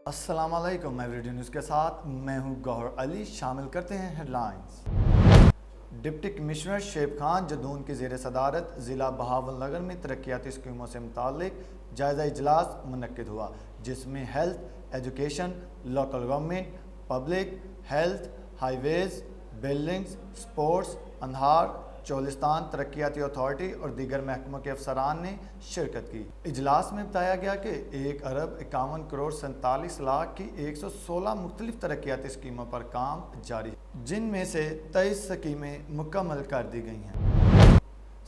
السلام علیکم ایوریڈی نیوز کے ساتھ میں ہوں گوہر علی۔ شامل کرتے ہیں headlines. Deputy commissioner Shoaib Khan Jadoon کی زیر صدارت ضلع بہاول نگر میں ترقیاتی اسکیموں سے متعلق جائزہ اجلاس منعقد ہوا، جس میں health, education, local government, public health, highways, buildings, sports, انہار، چولستان ترقیاتی اتھارٹی اور دیگر محکموں کے افسران نے شرکت کی۔ اجلاس میں بتایا گیا کہ 1,51,47,00,000 کی 116 مختلف ترقیاتی اسکیموں پر کام جاری ہے، جن میں سے 23 اسکیمیں مکمل کر دی گئی ہیں۔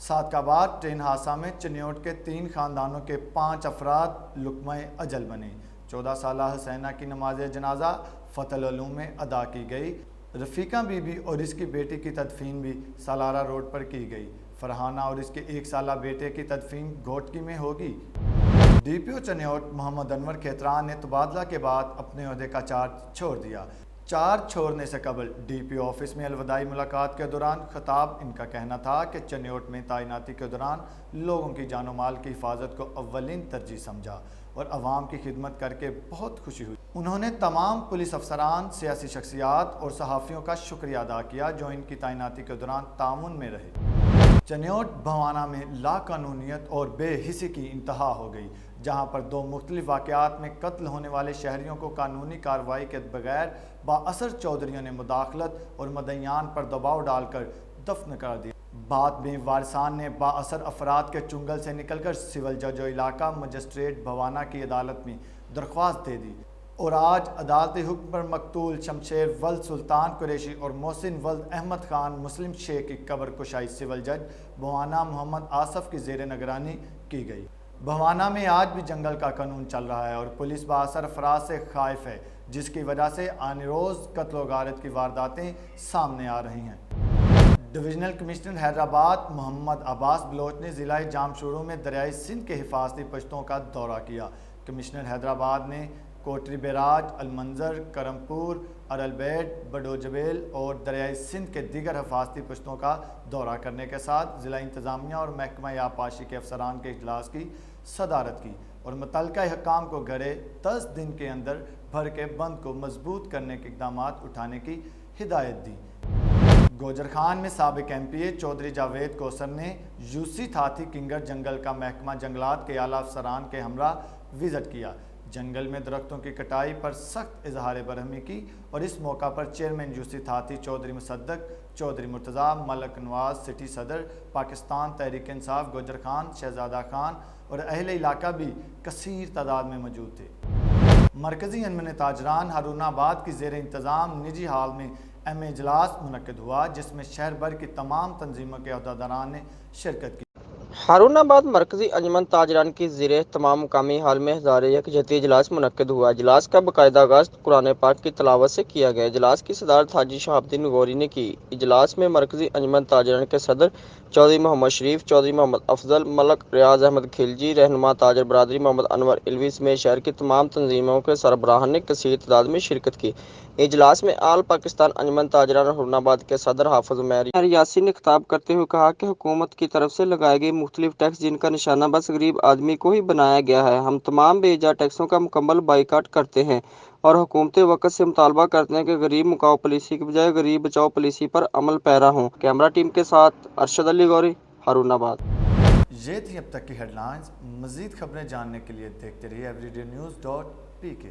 صادق آباد ٹرین حادثہ میں چنیوٹ کے 3 خاندانوں کے 5 افراد لقمہ اجل بنے۔ 14 سالہ حسینہ کی نماز جنازہ فتح العلوم میں ادا کی گئی۔ رفیقہ بی بی اور اس کی بیٹی کی تدفین بھی سالارہ روڈ پر کی گئی۔ فرحانہ اور اس کے 1 سالہ بیٹے کی تدفین گھوٹکی میں ہوگی۔ ڈی پی او چنیوٹ محمد انور کھیتران نے تبادلہ کے بعد اپنے عہدے کا چارج چھوڑ دیا۔ چارج چھوڑنے سے قبل ڈی پی او آفس میں الوداعی ملاقات کے دوران خطاب ان کا کہنا تھا کہ چنیوٹ میں تعیناتی کے دوران لوگوں کی جان و مال کی حفاظت کو اولین ترجیح سمجھا اور عوام کی خدمت کر کے بہت خوشی ہوئی۔ انہوں نے تمام پولیس افسران، سیاسی شخصیات اور صحافیوں کا شکریہ ادا کیا جو ان کی تعیناتی کے دوران تعاون میں رہے۔ چنیوٹ بھوانہ میں لا قانونیت اور بے حسی کی انتہا ہو گئی، جہاں پر 2 مختلف واقعات میں قتل ہونے والے شہریوں کو قانونی کارروائی کے بغیر بااثر چودھریوں نے مداخلت اور مدعیان پر دباؤ ڈال کر دفن کر دیا۔ بعد میں وارثان نے بااثر افراد کے چنگل سے نکل کر سول جج و علاقہ مجسٹریٹ بھوانہ کی عدالت میں درخواست دے دی اور آج عدالتی حکم پر مقتول شمشیر ولد سلطان قریشی اور محسن ولد احمد خان مسلم شیخ کی قبر کشائی سول جج بھوانہ محمد آصف کی زیر نگرانی کی گئی۔ بھوانہ میں آج بھی جنگل کا قانون چل رہا ہے اور پولیس بااثر افراد سے خائف ہے، جس کی وجہ سے آن روز قتل و غارت کی وارداتیں سامنے آ رہی ہیں۔ ڈویژنل کمشنر حیدرآباد محمد عباس بلوچ نے ضلع جامشورو میں دریائے سندھ کے حفاظتی پشتوں کا دورہ کیا۔ کمشنر حیدرآباد نے کوٹری بیراج، المنظر، کرمپور، ارلبیٹ، بڈو جبیل اور دریائے سندھ کے دیگر حفاظتی پشتوں کا دورہ کرنے کے ساتھ ضلع انتظامیہ اور محکمہ آبپاشی کے افسران کے اجلاس کی صدارت کی اور متعلقہ حکام کو گھڑے 10 دن کے اندر بھر کے بند کو مضبوط کرنے کے اقدامات اٹھانے کی ہدایت دی۔ گوجر خان میں سابق ایم پی اے چودھری جاوید کوثر نے یوسی تھاتھی کنگر جنگل کا محکمہ جنگلات کے اعلیٰ افسران کے ہمراہ وزٹ کیا۔ جنگل میں درختوں کی کٹائی پر سخت اظہار برہمی کی اور اس موقع پر چیئرمین یوسی تھاتھی چودھری مصدق، چودھری مرتضیٰ، ملک نواز، سٹی صدر، پاکستان تحریک انصاف گوجر خان، شہزادہ خان اور اہل علاقہ بھی کثیر تعداد میں موجود تھے۔ مرکزی انجمن تاجران ہارون آباد کی زیر انتظام نجی ہال میں اہم اجلاس منعقد ہوا، جس میں شہر بھر کی تمام تنظیموں کے عہدیداران نے شرکت کی۔ ہارون آباد مرکزی انجمن تاجران کی زیر اہتمام مقامی ہال میں ہزار یکجہتی اجلاس منعقد ہوا۔ اجلاس کا باقاعدہ آغاز قرآن پاک کی تلاوت سے کیا گیا۔ اجلاس کی صدارت حاجی شہاب الدین غوری نے کی۔ اجلاس میں مرکزی انجمن تاجران کے صدر چودھری محمد شریف، چودھری محمد افضل، ملک ریاض احمد خلجی، رہنما تاجر برادری محمد انور علوی سمیت شہر کی تمام تنظیموں کے سربراہان نے کثیر تعداد میں شرکت کی۔ اجلاس میں آل پاکستان انجمن تاجران ہارون آباد کے صدر حافظ عمیر یاسین نے خطاب کرتے ہوئے کہا کہ حکومت کی طرف سے لگائے گئے مختلف ٹیکس جن کا نشانہ بس غریب آدمی کو ہی بنایا گیا ہے، ہم تمام بے جا ٹیکسوں کا مکمل بائیکاٹ کرتے ہیں اور حکومت وقت سے مطالبہ کرتے ہیں کہ غریب مکاؤ پالیسی کے بجائے غریب بچاؤ پالیسی پر عمل پیرا ہوں۔ کیمرہ ٹیم کے ساتھ ارشد علی غوری، ہارون آباد۔ یہ تھی اب تک کی ہیڈ لائنز۔ مزید خبریں جاننے کے لیے دیکھتے رہیے everydaynews.pk۔